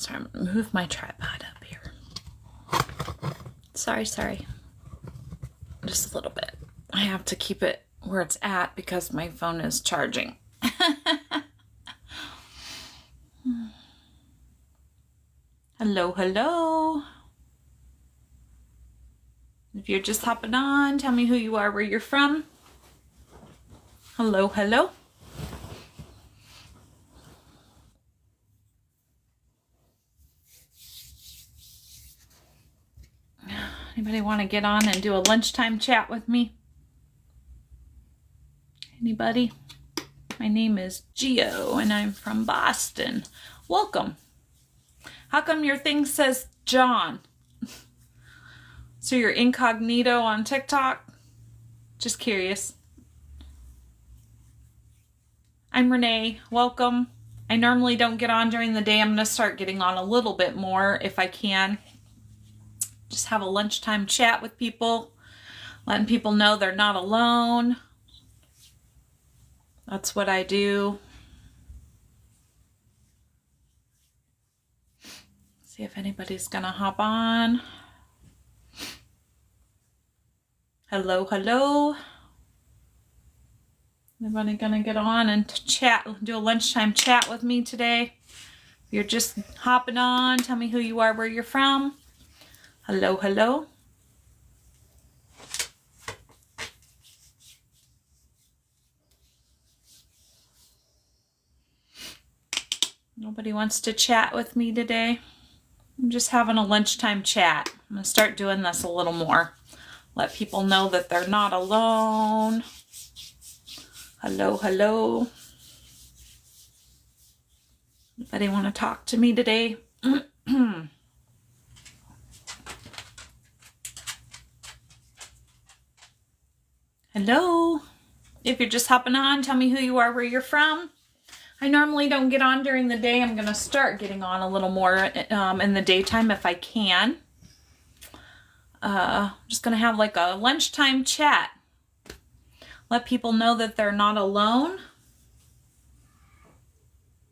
Sorry, I'm going to move my tripod up here. Sorry. Just a little bit. I have to keep it where it's at because my phone is charging. Hello. If you're just hopping on, tell me who you are, where you're from. Hello. Anybody want to get on and do a lunchtime chat with me? Anybody? My name is Geo and I'm from Boston. Welcome. How come your thing says John? So you're incognito on TikTok? Just curious. I'm Renee. Welcome. I normally don't get on during the day. I'm going to start getting on a little bit more if I can. Just have a lunchtime chat with people, letting people know they're not alone. That's what I do. See if anybody's going to hop on. Hello. Anybody going to get on and chat, do a lunchtime chat with me today? If you're just hopping on, tell me who you are, where you're from. Hello. Nobody wants to chat with me today. I'm just having a lunchtime chat. I'm going to start doing this a little more. Let people know that they're not alone. Hello. Anybody want to talk to me today? Hello. If you're just hopping on, tell me who you are, where you're from. I normally don't get on during the day. I'm going to start getting on a little more in the daytime if I can. I'm just going to have like a lunchtime chat. Let people know that they're not alone.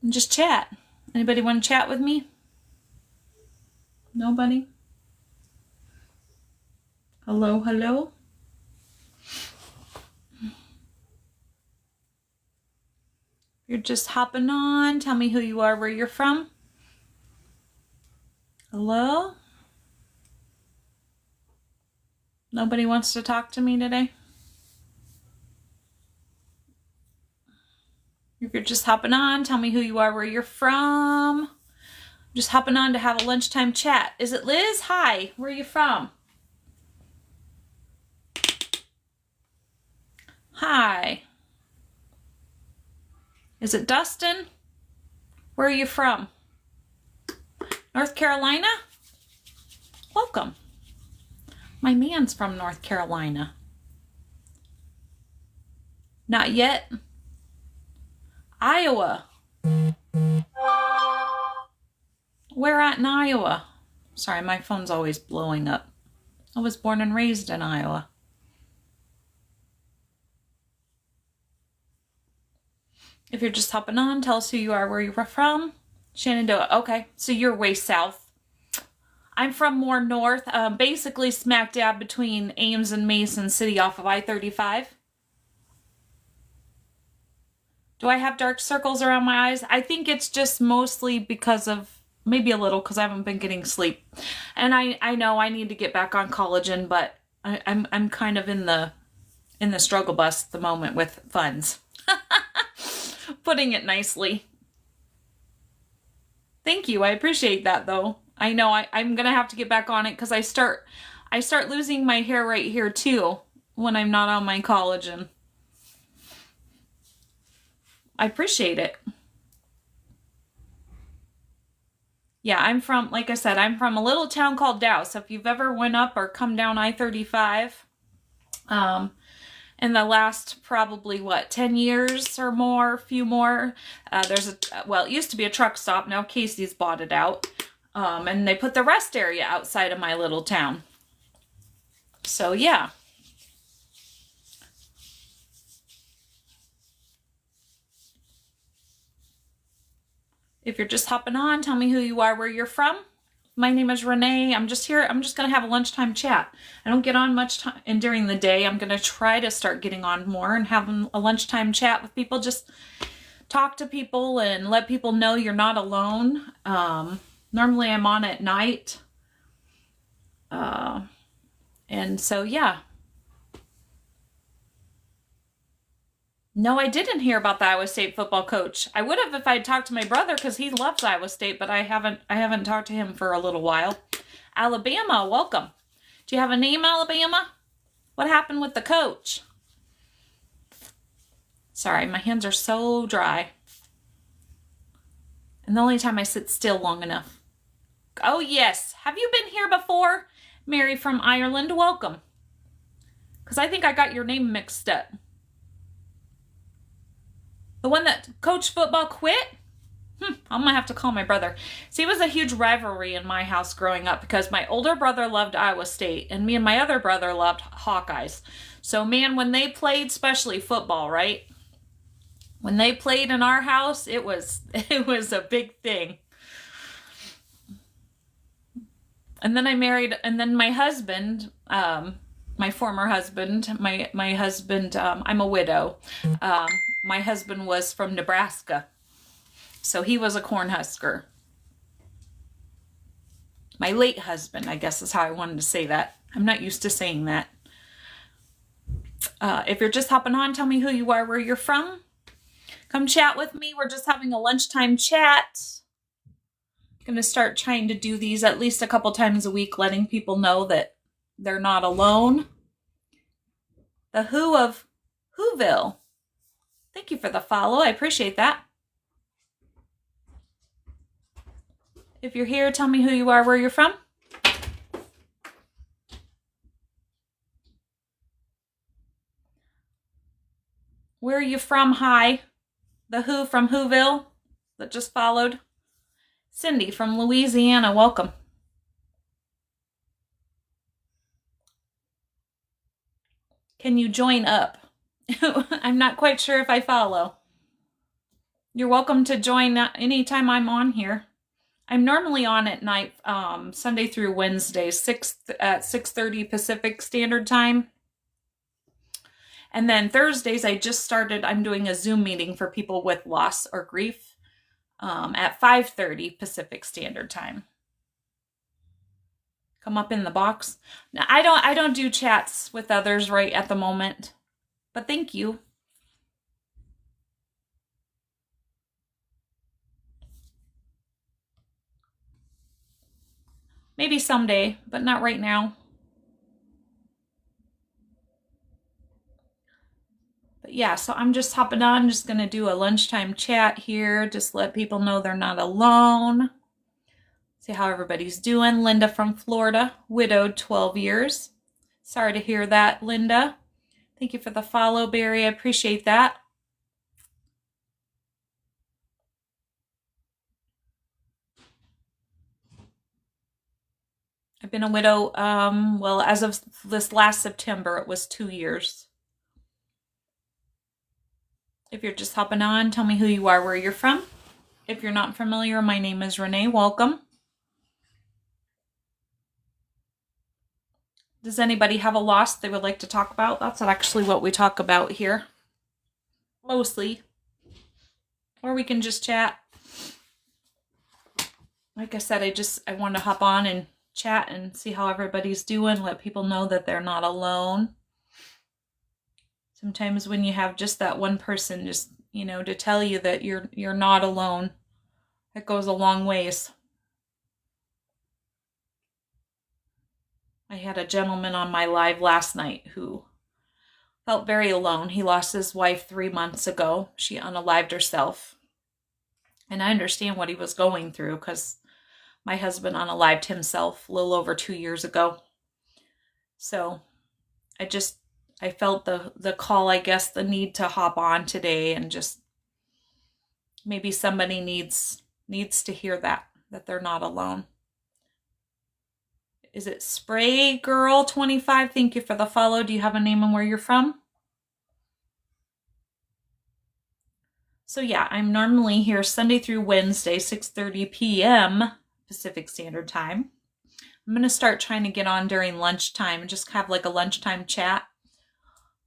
And just chat. Anybody want to chat with me? Nobody? Hello. You're just hopping on. Tell me who you are, where you're from. Hello? Nobody wants to talk to me today? If you're just hopping on, tell me who you are, where you're from. Just hopping on to have a lunchtime chat. Is it Liz? Hi, where are you from? Hi. Is it Dustin? Where are you from? North Carolina? Welcome. My man's from North Carolina. Not yet. Iowa. Where at in Iowa? Sorry, my phone's always blowing up. I was born and raised in Iowa. If you're just hopping on, tell us who you are, where you're from. Shenandoah. Okay, so you're way south. I'm from more north, basically smack dab between Ames and Mason City off of I-35. Do I have dark circles around my eyes? I think it's just mostly because of, maybe a little, because I haven't been getting sleep. And I know I need to get back on collagen, but I'm kind of in the struggle bus at the moment with funds. Putting it nicely. Thank you. I appreciate that though. I know I'm going to have to get back on it because I start losing my hair right here too when I'm not on my collagen. I appreciate it. Yeah, I'm from, like I said, I'm from a little town called Dow. So if you've ever went up or come down I-35, in the last probably, 10 years or more, a few more, it used to be a truck stop. Now Casey's bought it out. And they put the rest area outside of my little town. So yeah. If you're just hopping on, tell me who you are, where you're from. My name is Renee. I'm just here. I'm just going to have a lunchtime chat. I don't get on much time and during the day. I'm going to try to start getting on more and having a lunchtime chat with people. Just talk to people and let people know you're not alone. Normally I'm on at night. And so, yeah. No, I didn't hear about the Iowa State football coach. I would have if I had talked to my brother because he loves Iowa State, but I haven't talked to him for a little while. Alabama, welcome. Do you have a name, Alabama? What happened with the coach? Sorry, my hands are so dry. And the only time I sit still long enough. Oh, yes. Have you been here before? Mary from Ireland, welcome. Because I think I got your name mixed up. The one that coached football quit? I'm going to have to call my brother. See, it was a huge rivalry in my house growing up because my older brother loved Iowa State and me and my other brother loved Hawkeyes. So, man, when they played, especially football, right? When they played in our house, it was a big thing. And then I married, and then my husband, my former husband, my husband, I'm a widow. My husband was from Nebraska. So he was a Cornhusker. My late husband, I guess is how I wanted to say that. I'm not used to saying that. If you're just hopping on, tell me who you are, where you're from. Come chat with me. We're just having a lunchtime chat. I'm going to start trying to do these at least a couple times a week, letting people know that they're not alone. The Who of Whoville. Thank you for the follow. I appreciate that. If you're here, tell me who you are, where you're from. Where are you from? Hi. The Who from Whoville that just followed. Cindy from Louisiana, welcome. Can you join up? I'm not quite sure if I follow. You're welcome to join anytime I'm on here. I'm normally on at night, Sunday through Wednesday, at 6:30 Pacific Standard Time. And then Thursdays, I'm doing a Zoom meeting for people with loss or grief at 5:30 Pacific Standard Time. Come up in the box. Now, I don't do chats with others right at the moment, but thank you. Maybe someday, but not right now. But yeah, so I'm just hopping on. I'm just going to do a lunchtime chat here. Just let people know they're not alone. See how everybody's doing. Linda from Florida, widowed 12 years. Sorry to hear that, Linda. Thank you for the follow, Barry. I appreciate that. I've been a widow, well, as of this last September, it was 2 years. If you're just hopping on, tell me who you are, where you're from. If you're not familiar, my name is Renee. Welcome. Does anybody have a loss they would like to talk about? That's actually what we talk about here. Mostly. Or we can just chat. Like I said, I want to hop on and chat and see how everybody's doing. Let people know that they're not alone. Sometimes when you have just that one person just, to tell you that you're not alone, that goes a long ways. I had a gentleman on my live last night who felt very alone. He lost his wife 3 months ago. She unalived herself. And I understand what he was going through because my husband unalived himself a little over 2 years ago. So I felt the call, I guess, the need to hop on today and just maybe somebody needs to hear that they're not alone. Is it Spray Girl 25? Thank you for the follow. Do you have a name and where you're from? So yeah, I'm normally here Sunday through Wednesday, 6:30 p.m. Pacific Standard Time. I'm going to start trying to get on during lunchtime and just have like a lunchtime chat.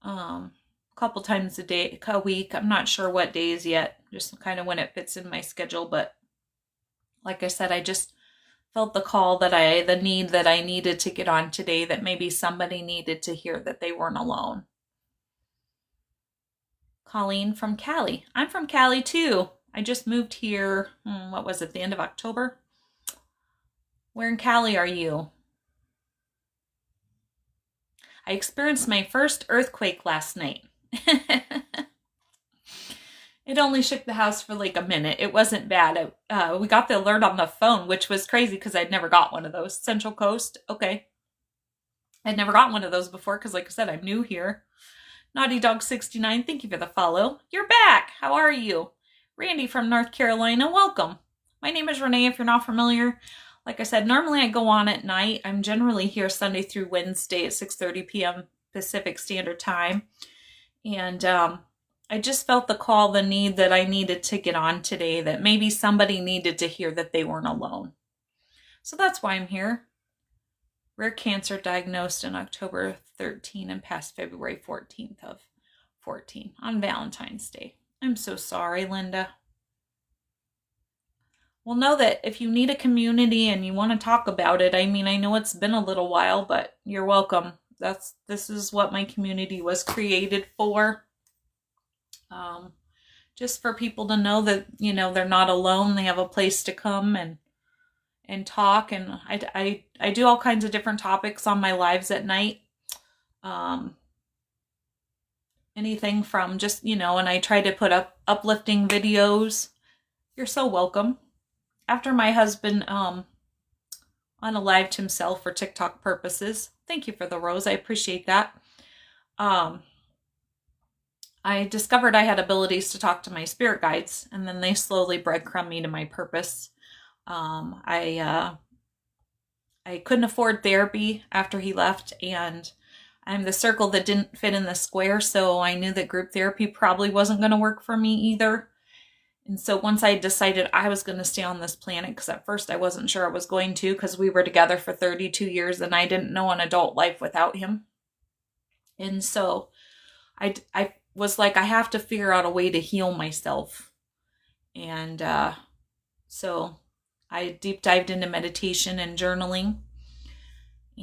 A couple times a week. I'm not sure what days yet, just kind of when it fits in my schedule. But like I said, I just felt the need that I needed to get on today, that maybe somebody needed to hear that they weren't alone. Colleen from Cali. I'm from Cali too. I just moved here, what was it, the end of October? Where in Cali are you? I experienced my first earthquake last night. It only shook the house for like a minute. It wasn't bad. We got the alert on the phone, which was crazy because I'd never got one of those. Central Coast, okay. I'd never gotten one of those before because, like I said, I'm new here. Naughty Dog 69, thank you for the follow. You're back. How are you? Randy from North Carolina, welcome. My name is Renee, if you're not familiar. Like I said, normally I go on at night. I'm generally here Sunday through Wednesday at 6:30 p.m. Pacific Standard Time. And I just felt the need that I needed to get on today, that maybe somebody needed to hear that they weren't alone. So that's why I'm here. Rare cancer diagnosed in October 13 and passed February 14th of 14 on Valentine's Day. I'm so sorry, Linda. Well, know that if you need a community and you want to talk about it, I mean, I know it's been a little while, but you're welcome. This is what my community was created for. Just for people to know that, you know, they're not alone. They have a place to come and talk. And I do all kinds of different topics on my lives at night. Anything from just, you know, and I try to put up uplifting videos. You're so welcome. After my husband unalived himself for TikTok purposes, thank you for the rose. I appreciate that. I discovered I had abilities to talk to my spirit guides, and then they slowly breadcrumb me to my purpose. I couldn't afford therapy after he left, and I'm the circle that didn't fit in the square, so I knew that group therapy probably wasn't going to work for me either. And so once I decided I was going to stay on this planet, because at first I wasn't sure I was going to, because we were together for 32 years and I didn't know an adult life without him. And so I was like, I have to figure out a way to heal myself. And so I deep dived into meditation and journaling.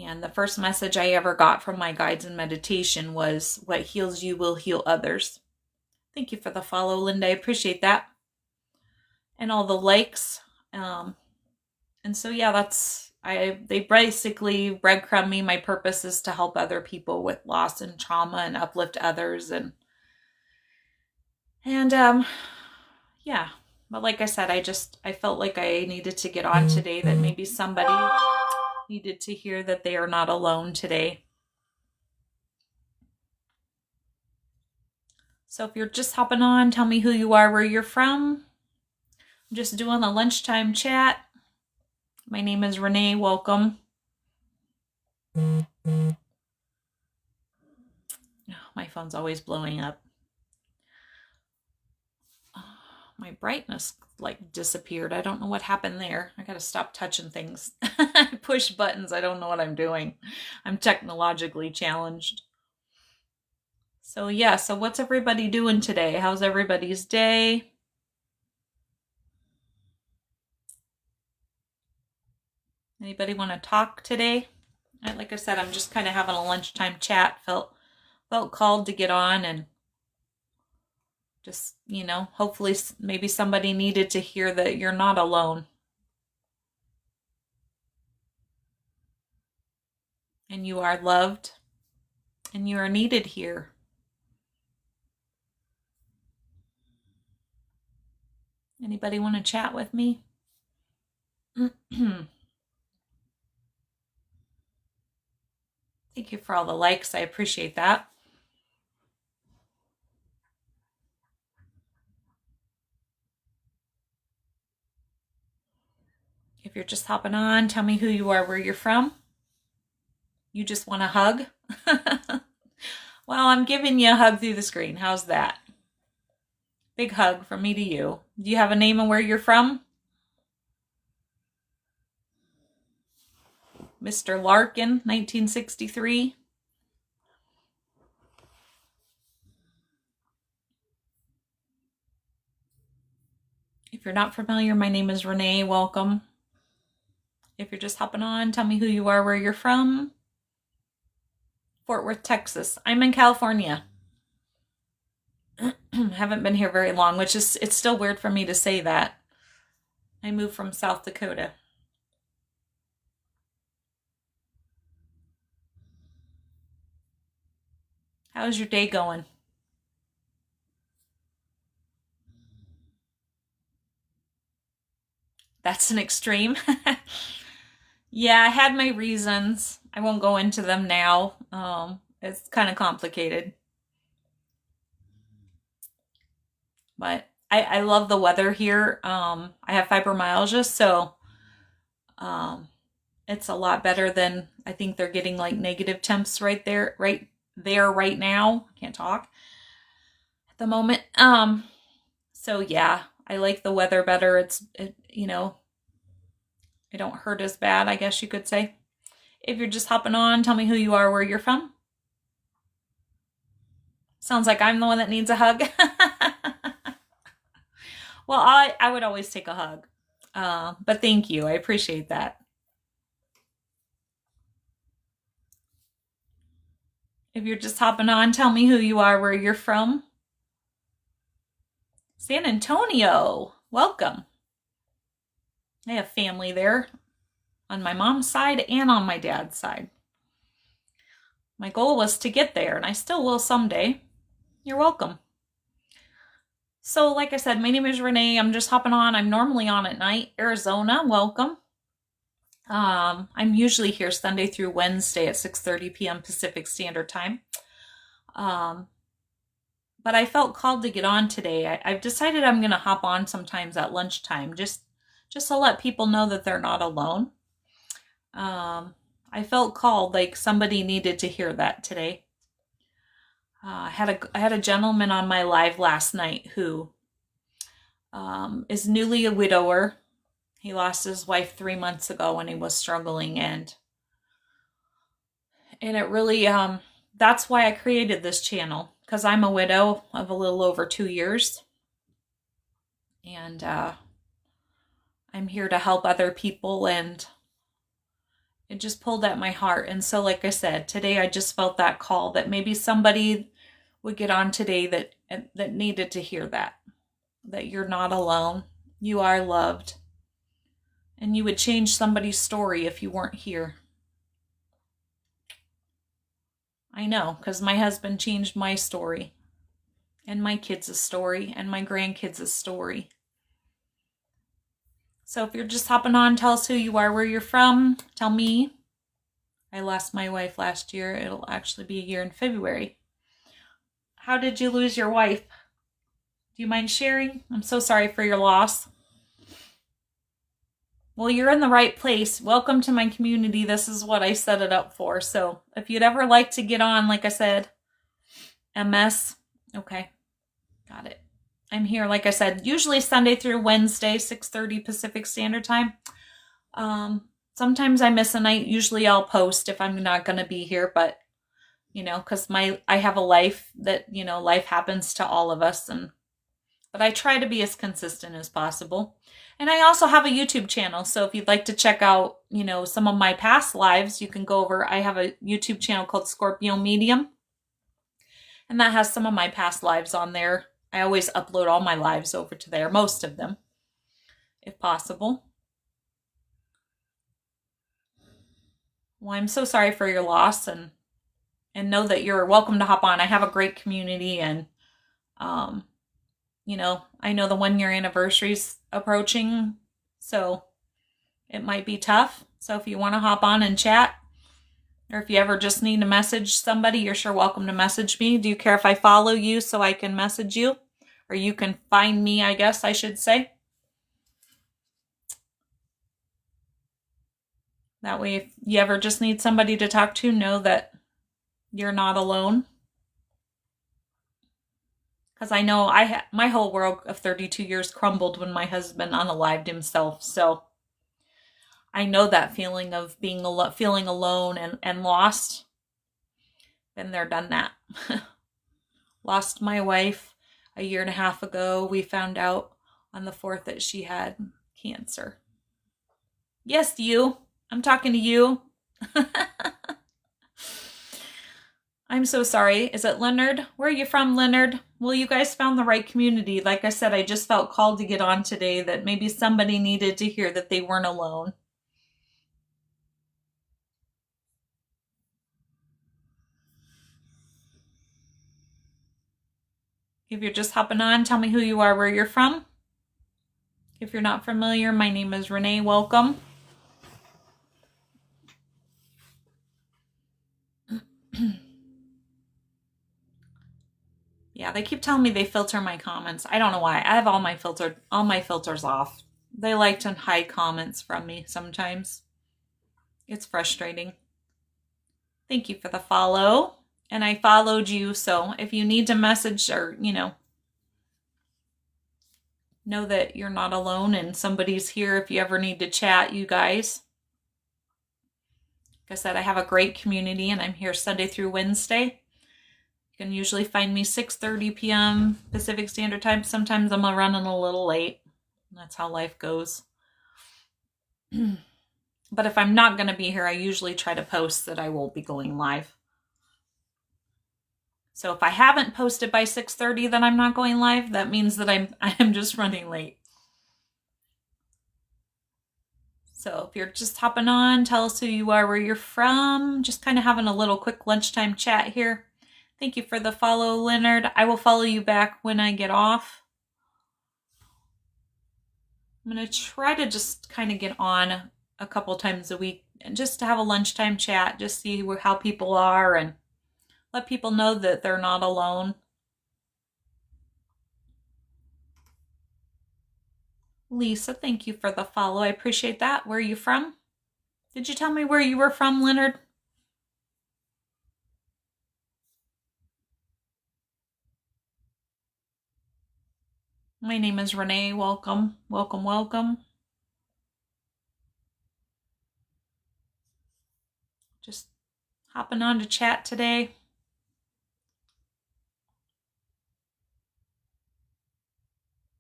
And the first message I ever got from my guides in meditation was, what heals you will heal others. Thank you for the follow, Linda. I appreciate that. And all the likes. And so, yeah, they basically breadcrumb me. My purpose is to help other people with loss and trauma and uplift others. And yeah. But like I said, I felt like I needed to get on today, that maybe somebody needed to hear that they are not alone today. So if you're just hopping on, tell me who you are, where you're from. I'm just doing a lunchtime chat. My name is Renee. Welcome. Oh, my phone's always blowing up. My brightness like disappeared. I don't know what happened there. I gotta stop touching things. I push buttons. I don't know what I'm doing. I'm technologically challenged. So yeah, so what's everybody doing today? How's everybody's day? Anybody want to talk today? Like I said, I'm just kind of having a lunchtime chat. Felt called to get on and just, you know, hopefully maybe somebody needed to hear that you're not alone. And you are loved. And you are needed here. Anybody want to chat with me? Thank you for all the likes. I appreciate that. If you're just hopping on, tell me who you are, where you're from. You just want a hug? Well, I'm giving you a hug through the screen. How's that? Big hug from me to you. Do you have a name and where you're from? Mr. Larkin, 1963. If you're not familiar, my name is Renee. Welcome. If you're just hopping on, tell me who you are, where you're from. Fort Worth, Texas. I'm in California. Haven't been here very long, which is, it's still weird for me to say that. I moved from South Dakota. How's your day going? That's an extreme. Yeah, I had my reasons. I won't go into them now. It's kind of complicated. But I love the weather here. I have fibromyalgia, so um, it's a lot better than I think they're getting like negative temps right now. I can't talk at the moment. So yeah, I like the weather better. It don't hurt as bad, I guess you could say. If you're just hopping on, tell me who you are, where you're from. Sounds like I'm the one that needs a hug. Well, I would always take a hug. But thank you. I appreciate that. If you're just hopping on, tell me who you are, where you're from. San Antonio. Welcome. I have family there on my mom's side and on my dad's side. My goal was to get there, and I still will someday. You're welcome. So, like I said, my name is Renee. I'm just hopping on. I'm normally on at night. Arizona, welcome. I'm usually here Sunday through Wednesday at 6:30 p.m. Pacific Standard Time. But I felt called to get on today. I've decided I'm going to hop on sometimes at lunchtime, just to let people know that they're not alone. I felt called, like somebody needed to hear that today. I had a gentleman on my live last night who is newly a widower. He lost his wife 3 months ago when he was struggling, and it really that's why I created this channel, because I'm a widow of a little over 2 years, and I'm here to help other people, and it just pulled at my heart. And so, like I said, today I just felt that call that maybe somebody would get on today that needed to hear that you're not alone, you are loved, and you would change somebody's story if you weren't here. I know, because my husband changed my story, and my kids' story, and my grandkids' story. So if you're just hopping on, tell us who you are, where you're from. Tell me. I lost my wife last year. It'll actually be a year in February. How did you lose your wife? Do you mind sharing? I'm so sorry for your loss. Well, you're in the right place. Welcome to my community. This is what I set it up for. So if you'd ever like to get on, like I said, MS, okay, got it. I'm here, like I said, usually Sunday through Wednesday, 6:30 Pacific Standard Time. Sometimes I miss a night. Usually I'll post if I'm not going to be here, but because I have a life that, life happens to all of us, but I try to be as consistent as possible. And I also have a YouTube channel. So if you'd like to check out, some of my past lives, you can go over. I have a YouTube channel called Scorpio Medium, and that has some of my past lives on there. I always upload all my lives over to there, most of them, if possible. Well, I'm so sorry for your loss, and know that you're welcome to hop on. I have a great community, and I know the 1 year anniversary is approaching, so it might be tough. So if you want to hop on and chat, or if you ever just need to message somebody, you're sure welcome to message me. Do you care if I follow you so I can message you? Or you can find me, I guess I should say. That way, if you ever just need somebody to talk to, know that you're not alone. Because I know my whole world of 32 years crumbled when my husband unalived himself. So I know that feeling of feeling alone and lost. Been there, done that. Lost my wife a year and a half ago. We found out on the 4th that she had cancer. Yes, you. I'm talking to you. I'm so sorry. Is it Leonard? Where are you from, Leonard? Well, you guys found the right community. Like I said, I just felt called to get on today that maybe somebody needed to hear that they weren't alone. If you're just hopping on, tell me who you are, where you're from. If you're not familiar, my name is Renee. Welcome. Yeah, they keep telling me they filter my comments. I don't know why. I have all my filters off. They like to hide comments from me sometimes. It's frustrating. Thank you for the follow. And I followed you, so if you need to message or, know that you're not alone and somebody's here if you ever need to chat, you guys. Like I said, I have a great community and I'm here Sunday through Wednesday. You can usually find me 6:30 p.m. Pacific Standard Time. Sometimes I'm running a little late. That's how life goes. But if I'm not going to be here, I usually try to post that I will be going live. So if I haven't posted by 6:30 that I'm not going live, that means that I'm just running late. So if you're just hopping on, tell us who you are, where you're from. Just kind of having a little quick lunchtime chat here. Thank you for the follow, Leonard. I will follow you back when I get off. I'm going to try to just kind of get on a couple times a week and just to have a lunchtime chat, just see how people are and let people know that they're not alone. Lisa, thank you for the follow. I appreciate that. Where are you from? Did you tell me where you were from, Leonard? My name is Renee. Welcome, welcome, welcome. Just hopping on to chat today.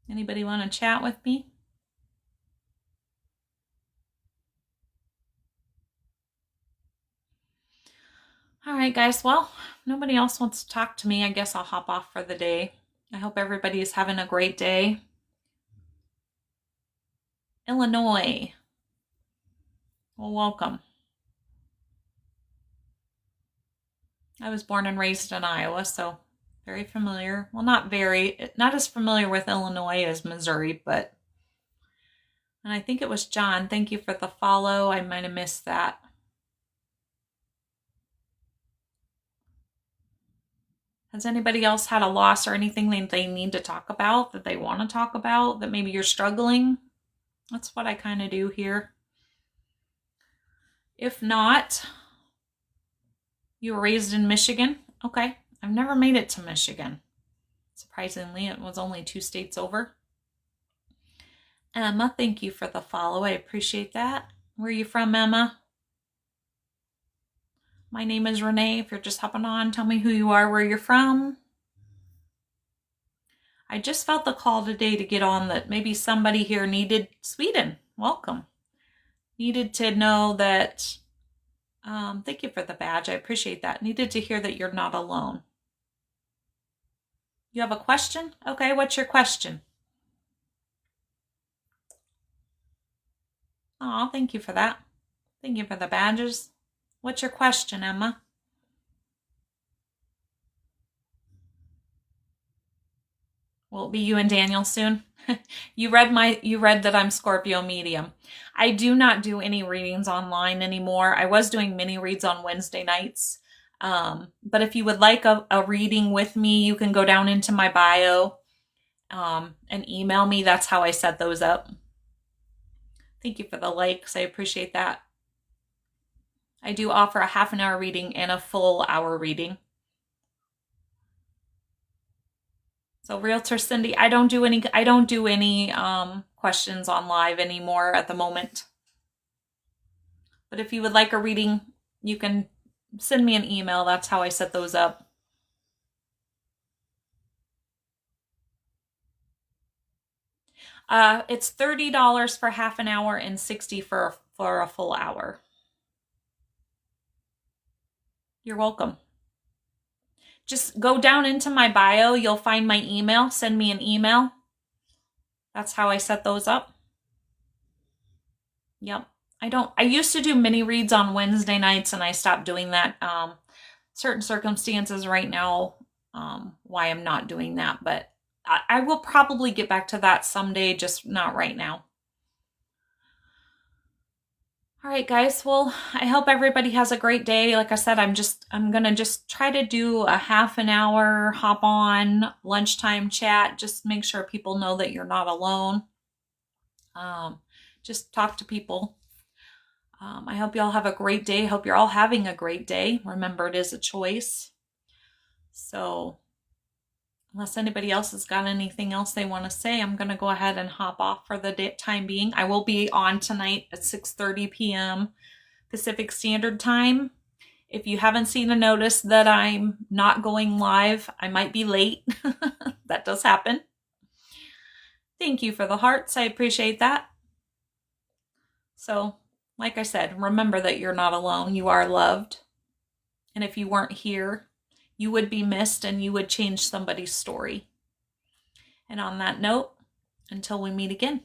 Anybody want to chat with me? All right, guys. Well, nobody else wants to talk to me. I guess I'll hop off for the day. I hope everybody is having a great day. Illinois. Well, welcome. I was born and raised in Iowa, so very familiar. Well, not as familiar with Illinois as Missouri, but, and I think it was John. Thank you for the follow. I might have missed that. Has anybody else had a loss or anything they need to talk about, that they want to talk about, that maybe you're struggling? That's what I kind of do here. If not, you were raised in Michigan? Okay. I've never made it to Michigan. Surprisingly, it was only 2 states over. Emma, thank you for the follow. I appreciate that. Where are you from, Emma? My name is Renee. If you're just hopping on, tell me who you are, where you're from. I just felt the call today to get on that maybe somebody here needed Sweden. Welcome. Needed to know that, thank you for the badge. I appreciate that. Needed to hear that you're not alone. You have a question? Okay, what's your question? Oh, thank you for that. Thank you for the badges. What's your question, Emma? Will it be you and Daniel soon? You read that I'm Scorpio medium. I do not do any readings online anymore. I was doing mini reads on Wednesday nights. But if you would like a reading with me, you can go down into my bio and email me. That's how I set those up. Thank you for the likes. I appreciate that. I do offer a half an hour reading and a full hour reading. So Realtor Cindy, I don't do any questions on live anymore at the moment. But if you would like a reading, you can send me an email. That's how I set those up. It's $30 for half an hour and $60 for a full hour. You're welcome. Just go down into my bio. You'll find my email. Send me an email. That's how I set those up. Yep. I used to do mini reads on Wednesday nights and I stopped doing that. Certain circumstances right now, why I'm not doing that, but I will probably get back to that someday, just not right now. All right, guys. Well, I hope everybody has a great day. Like I said, I'm going to just try to do a half an hour hop on lunchtime chat. Just make sure people know that you're not alone. Just talk to people. I hope you all have a great day. Hope you're all having a great day. Remember, it is a choice. So unless anybody else has got anything else they want to say, I'm going to go ahead and hop off for the time being. I will be on tonight at 6:30 p.m. Pacific Standard Time. If you haven't seen a notice that I'm not going live, I might be late. That does happen. Thank you for the hearts. I appreciate that. So, like I said, remember that you're not alone. You are loved. And if you weren't here, you would be missed and you would change somebody's story. And on that note, until we meet again.